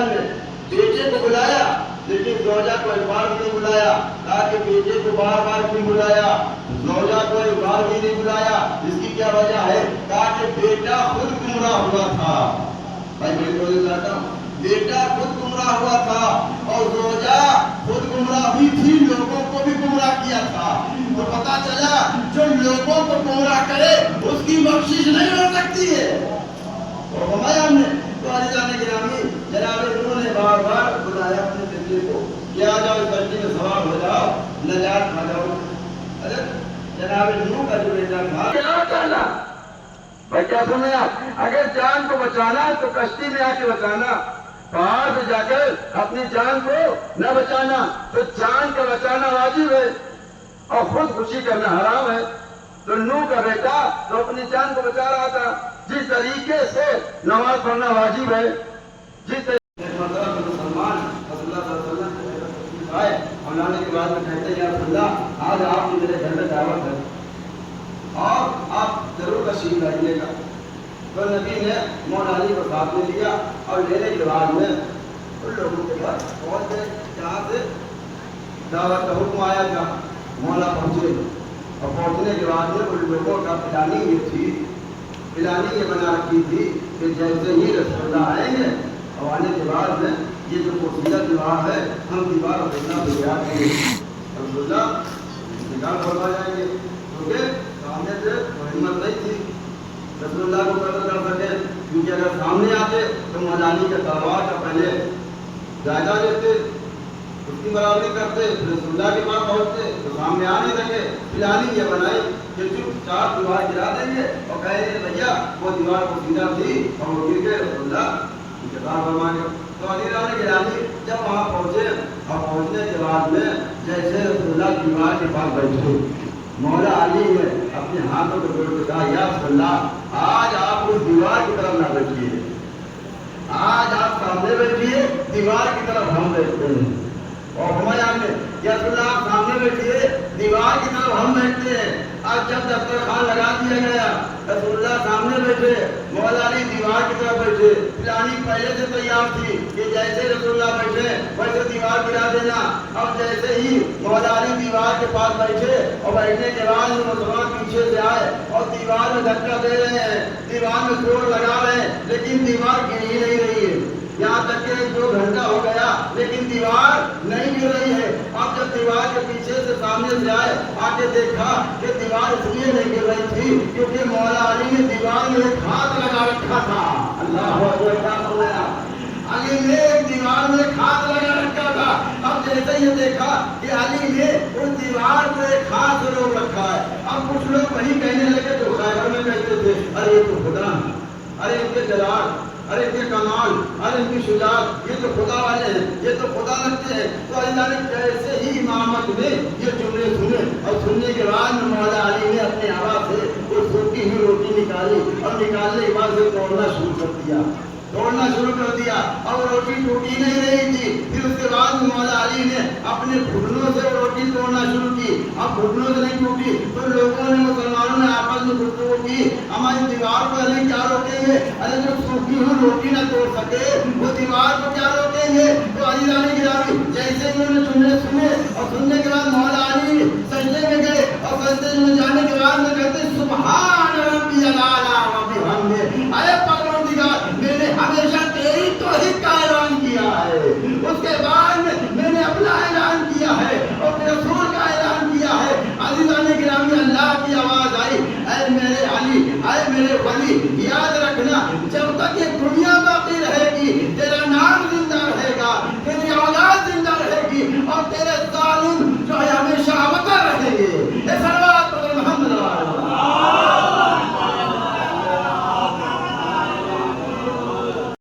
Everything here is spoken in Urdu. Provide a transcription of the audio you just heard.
بیان میں بیٹے کو بلایا لیکن زوجہ کو ایک بار بھی نہیں بلایا. کہا کہ بیٹے کو بار بار کیوں بلایا, زوجہ کو ایک بار بھی نہیں بلایا, اس کی کیا وجہ ہے؟ کہا کہ بیٹا خود گمراہ ہوا تھا. بھائی میں بولنا چاہتا ہوں, بیٹا خود گمراہ ہوا تھا اور زوجہ خود گمراہ ہوئی تھی, لوگوں کو بھی گمراہ کیا تھا. تو پتا چلا جو لوگوں کو گمراہ کرے اس کی بخشش نہیں ہو سکتی ہے. اور ہمارے ہم نے تو عزیزان گرامی جناب نوح نے بار بار بلایا اپنے بیٹے کو کہ آ جاؤ اس کشتی میں سوار ہو جاؤ, نجات پا جاؤ. ارے جناب نوح کا جو بیٹا تھا کیا کہنا بھائی, کیا سنیں آپ, اگر جان کو بچانا ہے تو کشتی میں آ کے بچانا, پہاڑ پہ جا کر اپنی جان کو نہ بچانا. تو جان کا بچانا واجب ہے اور خود خوشی کرنا حرام ہے. تو نوح کا بیٹا تو اپنی جان کو بچا رہا تھا. جس طریقے سے نماز پڑھنا واجب ہے, جس طریقے مسلمان رسول اللہ صلی اللہ علیہ وسلم آئے اور لانے کے بعد میں کہتے ہیں یا رسول اللہ آج آپ کی میرے گھر میں دعوت ہے اور آپ ضرور تشریف لائیے گا. تو نبی نے مولا علی کو ساتھ میں لیا اور لینے کے بعد میں ان لوگوں کے پاس پہنچ گئے جہاں سے دعوت کا حکم آیا تھا. مولا پہنچے اور پہنچنے کے بعد میں ان لوگوں کا پلاننگ یہ تھی, پلاننگ یہ بنا رکھی تھی کہ جیسے ہی رسول اللہ آئیں گے اور آنے کے بعد میں یہ جو پوشیدہ دیوار ہے ہم دیوار دیکھنا تیار کریں گے, رسول اللہ نکال کروا جائیں گے. کیونکہ سامنے سے ہمت نہیں تھی رسول اللہ کو قتل کر سکے, کیونکہ اگر سامنے آتے تو مولانا کے تلوار کا پہلے جائزہ لیتے, اس کی برابری کرتے, رسول اللہ کے پاس پہنچتے تو سامنے آ نہیں سکے. پلاننگ یہ بنائی کہ چپ چار دیوار گرا دیں گے اور کہیں گے بھیا وہ دیوار کو سیدھا تھی اور وہ گر گئے, رسول اللہ انتظار فرما گئے. تو علی اللہ نے گرامی جب وہاں پہنچے اور پہنچنے کے بعد میں جیسے رسول اللہ دیوار کے پاس بیٹھے, مولا علی نے اپنے ہاتھوں کو جوڑ کے کہا یا رسول اللہ آج آپ اس دیوار کی طرف نہ بیٹھیے, آج آپ سامنے بیٹھیے, دیوار کی طرف ہم بیٹھتے ہیں. اور ہمارے یہاں میں یا رسول اللہ آپ سامنے بیٹھیے, دیوار کی طرف ہم بیٹھتے ہیں. آج جب دسترخوان لگا دیا گیا رسول اللہ سامنے بیٹھے, مولا علی دیوار کی طرف بیٹھے. پلاننگ پہلے سے تیار تھی کہ جیسے رسول اللہ بیٹھے ویسے دیوار گرا دینا. اب جیسے ہی مولا علی دیوار کے پاس بیٹھے اور بیٹھنے کے بعد مسلمان پیچھے سے آئے اور دیوار میں دھکا دے رہے ہیں, دیوار میں زور لگا رہے ہیں, لیکن دیوار گر ہی نہیں رہی ہے. یہاں تک کہ 2 گھنٹہ ہو گیا لیکن دیوار نہیں گر رہی ہے. اب جب دیوار کے پیچھے سے سامنے سے آئے آ کے دیکھا کہ دیوار اس لیے نہیں گر رہی تھی کیونکہ مولا علی نے دیوار میں ایک ہاتھ لگا رکھا تھا. اللہ اکبر, علی نے ایک دیوار میں ایک ہاتھ لگا رکھا تھا. اب جیسے یہ دیکھا کہ علی نے اس دیوار کو ایک ہاتھ سے روک رکھا ہے. اب کچھ لوگ وہی کہنے لگے جو خیبر میں کہتے تھے ارے یہ تو خدا, ارے ان کے جلال, ارے ان کے کمال, ارے ان کی شجاعت, یہ تو خدا والے ہیں, یہ تو خدا لگتے ہیں. تو اللہ نے کیسے ہی امامت میں یہ جملے سنے اور سننے کے بعد مولا علی نے اپنے آواز سے وہ سوکھی ہوئی روٹی نکالی اور نکالنے کے بعد سے توڑنا شروع کر دیا اور روٹی ٹوٹی نہیں رہی تھی. پھر اس کے بعد مولا علی نے اپنے گھٹنوں سے روٹی توڑنا شروع کی. اب گھٹنوں سے نہیں ٹوٹی تو لوگوں نے, مسلمانوں نے آپس میں گفتگو کی ہماری دیوار کو علی کیا روکیں گے, ارے جو سوکھی ہوئی روٹی نہ توڑ سکے وہ دیوار کو کیا روکیں گے. تو علی رانی گرامی جیسے انہوں نے جملے سنے اور سننے کے بعد مولا علی سجدے میں گئے اور سجدے میں جانے کے بعد میں کہتے سبحان ربی الاعلی و بحمدہ, ارے پروردگار میں نے ہمیشہ تیری توحید کا اعلان کیا ہے, اس کے بعد میں نے اپنا اعلان کیا ہے اور اپنے رسول کا اعلان کیا ہے. عزیزان گرامی اللہ کی آواز آئی, اے میرے علی, اے میرے ولی, یاد رکھنا جب تک یہ دنیا باقی رہے گی تیرا نام زندہ رہے گا, تیری اولاد زندہ رہے گی اور تیرے